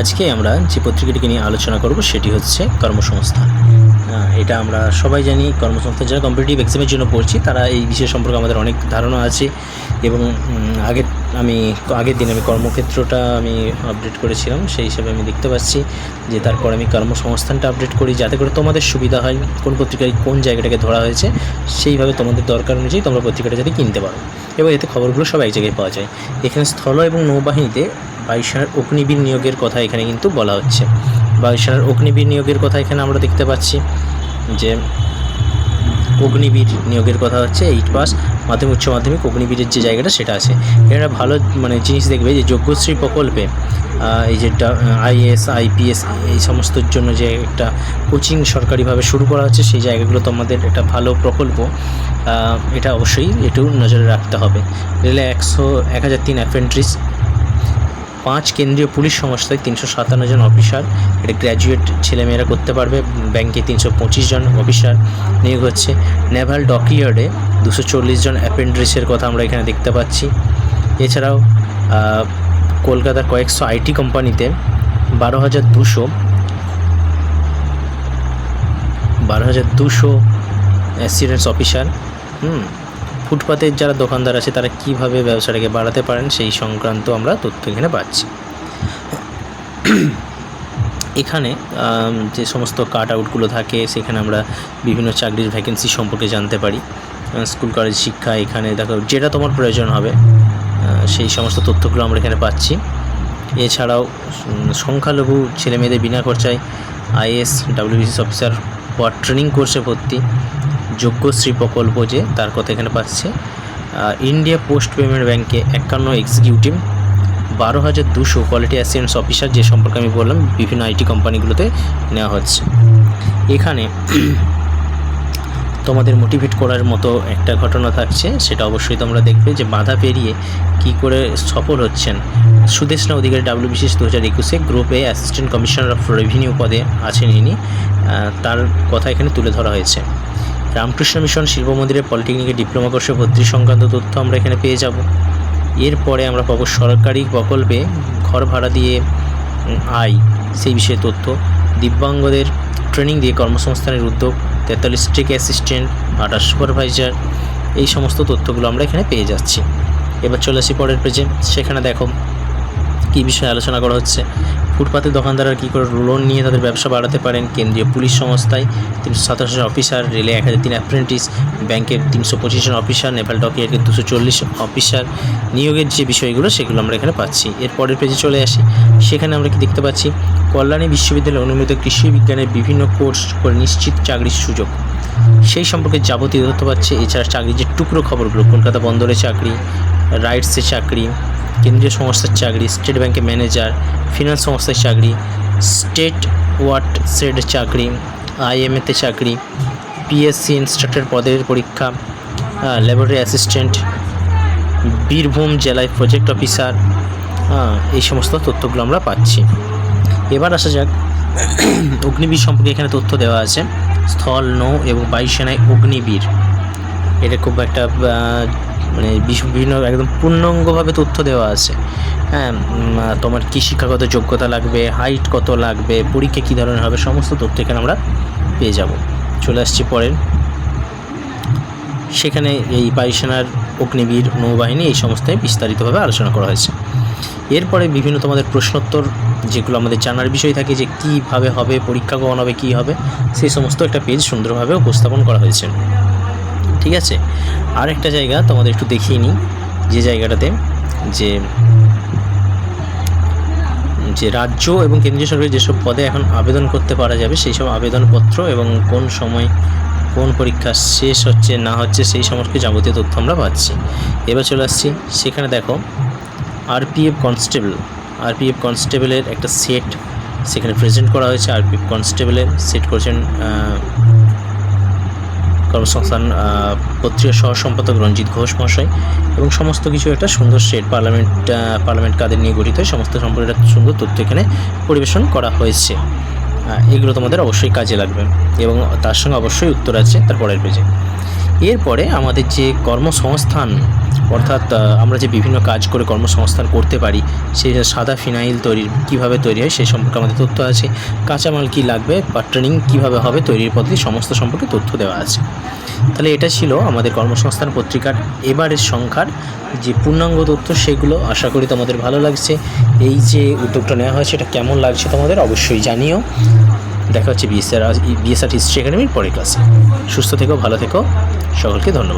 আজকে আমরা যে পত্রিকাটিকে নিয়ে আলোচনা করব সেটি হচ্ছে কর্মসংস্থান। এটা আমরা সবাই জানি, কর্মসংস্থান যারা কম্পিটিটিভ এক্সামের জন্য পড়ছি তারা এই বিষয় সম্পর্কে আমাদের অনেক ধারণা আছে। এবং আগের দিন আমি কর্মক্ষেত্রটা আমি আপডেট করেছিলাম, সেই হিসাবে আমি দেখতে পাচ্ছি যে তারপর আমি কর্মসংস্থানটা আপডেট করি, যাতে করে তোমাদের সুবিধা হয় কোন পত্রিকায় কোন জায়গাটাকে ধরা হয়েছে সেইভাবে তোমাদের দরকার অনুযায়ী তোমরা পত্রিকাটা যাতে কিনতে পারো এবং এতে খবরগুলো সব এক জায়গায় পাওয়া যায়। এখানে স্থল এবং নৌবাহিনীতে বায়ুসেনার অগ্নিবীর নিয়োগের কথা এখানে কিন্তু বলা হচ্ছে। বায়ুসেনার অগ্নিবীর নিয়োগের কথা এখানে আমরা দেখতে পাচ্ছি যে অগ্নিবীর নিয়োগের কথা হচ্ছে 8 পাস মাধ্যমিক উচ্চ মাধ্যমিক অগ্নিবীরের যে জায়গাটা সেটা আছে। এখানে ভালো জিনিস দেখবে যে যোগ্যশ্রী প্রকল্পে এই যে আইএএস আইপিএস এই সমস্তর জন্য যে একটা কোচিং সরকারিভাবে শুরু করা হচ্ছে, সেই জায়গাগুলো তোমাদের একটা ভালো প্রকল্প, এটা অবশ্যই একটু নজরে রাখতে হবে। রেলে 1003 অ্যাপ্রেন্টিস, 5 কেন্দ্রীয় পুলিশ সংস্থায় 357 জন অফিসার, এটা গ্র্যাজুয়েট ছেলেমেয়েরা করতে পারবে। ব্যাংকে 325 জন অফিসার নিয়োগ হচ্ছে। নেভাল ডকইয়ার্ডে 240 জন অ্যাপ্রেন্টিসের কথা আমরা এখানে দেখতে পাচ্ছি। এছাড়াও কলকাতার কয়েকশো আইটি কোম্পানিতে 12,200 অ্যাসিস্ট্যান্ট অফিসার। ফুটপাতের যারা দোকানদার আছে তারা কিভাবে ব্যবসাটাকে বাড়াতে পারেন সেই সংক্রান্ত আমরা তথ্য এখানে পাচ্ছি। এখানে যে সমস্ত কাট আউটগুলো থাকে সেখানে আমরা বিভিন্ন চাকরির ভ্যাকেন্সি সম্পর্কে জানতে পারি। স্কুল কলেজ শিক্ষা, এখানে দেখো যেটা তোমার প্রয়োজন হবে সেই সমস্ত তথ্যগুলো আমরা এখানে পাচ্ছি। এছাড়াও সংখ্যালঘু ছেলেমেয়েদের বিনা খরচায় আইএস ডাব্লিউবিসিএস অফিসার হওয়ার ট্রেনিং কোর্সে ভর্তি, যোগ্যশ্রী প্রকল্প যে তার কথা এখানে পাচ্ছে। ইন্ডিয়া পোস্ট পেমেন্ট ব্যাংকে 51 এক্সিকিউটিভ, 12,200 কোয়ালিটি অ্যাসিস্ট্যান্ট অফিসার, যে সম্পর্কে আমি বললাম বিভিন্ন আইটি কোম্পানিগুলোতে নেওয়া হচ্ছে। এখানে তোমাদের মোটিভেট করার মতো একটা ঘটনা থাকছে, সেটা অবশ্যই তোমরা দেখবে যে বাধা পেরিয়ে কি করে সফল হচ্ছেন Sudeshna Adhikari WBCS 2021 group A assistant commissioner of revenue পদে আছেন ইনি, তার কথা এখানে তুলে ধরা হয়েছে। রামকৃষ্ণ মিশন শিল্প মন্দিরের পলিটেকনিকে ডিপ্লোমা কোর্সে ভর্তি সংক্রান্ত তথ্য আমরা এখানে পেয়ে যাব। এরপরে আমরা পাবো সরকারি প্রকল্পে ঘর ভাড়া দিয়ে আয় সেই বিষয়ে তথ্য, দিব্যাঙ্গদের ট্রেনিং দিয়ে কর্মসংস্থানের উদ্যোগ, 43 টেক অ্যাসিস্ট্যান্ট, 28 সুপারভাইজার, এই সমস্ত তথ্যগুলো আমরা এখানে পেয়ে যাচ্ছি। এবার চলে আসি পরের পেজে। সেখানে দেখো কী বিষয়ে আলোচনা করা হচ্ছে। ফুটপাতের দোকানদাররা কী করে লোন নিয়ে তাদের ব্যবসা বাড়াতে পারেন, কেন্দ্রীয় পুলিশ সংস্থায় 327 জন অফিসার, রেলে 1003 অ্যাপ্রেন্টিস, ব্যাংকের 325 জন অফিসার, নেভাল ডকইয়ার্ডের 240 অফিসার নিয়োগের যে বিষয়গুলো সেগুলো আমরা এখানে পাচ্ছি। এর পরের পেজে চলে আসি। সেখানে আমরা কি দেখতে পাচ্ছি, কল্যাণী বিশ্ববিদ্যালয়ে অনুমোদিত কৃষি বিজ্ঞানের বিভিন্ন কোর্স করে নিশ্চিত চাকরির সুযোগ, সেই সম্পর্কে যাবতীয় তথ্য পাচ্ছে। এছাড়া চাকরির যে টুকরো খবরগুলো, কলকাতা বন্দরে চাকরি, রাইটসের চাকরি, কেন্দ্রীয় সংস্থার চাকরি, স্টেট ব্যাংকে ম্যানেজার, ফিনান্স সংস্থার চাকরি, স্টেট ওয়াটসেড চাকরি, আইএমএতে চাকরি, পিএসসি ইনস্ট্রাক্টর পদের পরীক্ষা, ল্যাবরেটরি অ্যাসিস্ট্যান্ট, বীরভূম জেলায় প্রজেক্ট অফিসার, এই সমস্ত তথ্যগুলো আমরা পাচ্ছি। এবার আসা যাক অগ্নিবীর সম্পর্কে। এখানে তথ্য দেওয়া আছে স্থল, নৌ এবং বায়ুসেনায় অগ্নিবীর, এটা খুব একটা বিভিন্ন একদম পূর্ণাঙ্গভাবে তথ্য দেওয়া আছে। তোমার কী শিক্ষাগত যোগ্যতা লাগবে, হাইট কত লাগবে, পরীক্ষা কী ধরনের হবে, সমস্ত তথ্য এখানে আমরা পেয়ে যাব। চলে আসছি পরের। সেখানে এই বায়ুসেনার অগ্নিবীর নৌবাহিনী এই সমস্ত বিস্তারিতভাবে আলোচনা করা হয়েছে। এরপরে বিভিন্ন তোমাদের প্রশ্নোত্তর যেগুলো আমাদের জানার বিষয় থাকে, যে কীভাবে হবে পরীক্ষা, কখন হবে, কী হবে, সেই সমস্ত একটা পেজ সুন্দরভাবে উপস্থাপন করা হয়েছে। ঠিক আছে, আর একটা জায়গা তোমাদের একটু দেখিয়ে নিই, যে জায়গাটাতে যে রাজ্য এবং কেন্দ্রীয় সরকারের যেসব পদে এখন আবেদন করতে পারা যাবে সেই সব আবেদনপত্র এবং কোন সময় কোন পরীক্ষা শেষ হচ্ছে না হচ্ছে সেই সমস্ত যাবতীয় তথ্য আমরা পাচ্ছি। এবার চলে আসছি। সেখানে দেখো আরপিএফ কনস্টেবলের একটা সেট সেখানে প্রেজেন্ট করা হয়েছে। আরপিএফ কনস্টেবলের সেট করেছেন কর্মসংস্থান পত্রিকার সহ সম্পাদক রঞ্জিত ঘোষ মহাশয়, এবং সমস্ত কিছু একটা সুন্দর সেট, পার্লামেন্ট কাদের নিয়ে গঠিত সমস্ত সম্পর্কে একটা সুন্দর তথ্য এখানে পরিবেশন করা হয়েছে। এগুলো তোমাদের অবশ্যই কাজে লাগবে এবং তার সঙ্গে অবশ্যই উত্তর আছে তার পরের পেজে। এরপরে আমাদের যে কর্মসংস্থান, অর্থাৎ আমরা যে বিভিন্ন কাজ করে কর্মসংস্থান করতে পারি, সেই সাদা ফিনাইল কীভাবে তৈরি হয় সেই সম্পর্কে আমাদের তথ্য আছে। কাঁচামাল কী লাগবে বা ট্রেনিং কীভাবে হবে, তৈরির পদ্ধতি সমস্ত সম্পর্কে তথ্য দেওয়া আছে। তাহলে এটা ছিল আমাদের কর্মসংস্থান পত্রিকার এবারের সংখ্যার যে পূর্ণাঙ্গ তথ্য, সেগুলো আশা করি তোমাদের ভালো লাগছে। এই যে উদ্যোগটা নেওয়া হয়েছে এটা কেমন লাগছে তোমাদের অবশ্যই জানিও। দেখা হচ্ছে বিএসআর হিস্ট্রি একাডেমির পরের ক্লাসে। সুস্থ থেকো, ভালো থেকো, সকলকে ধন্যবাদ।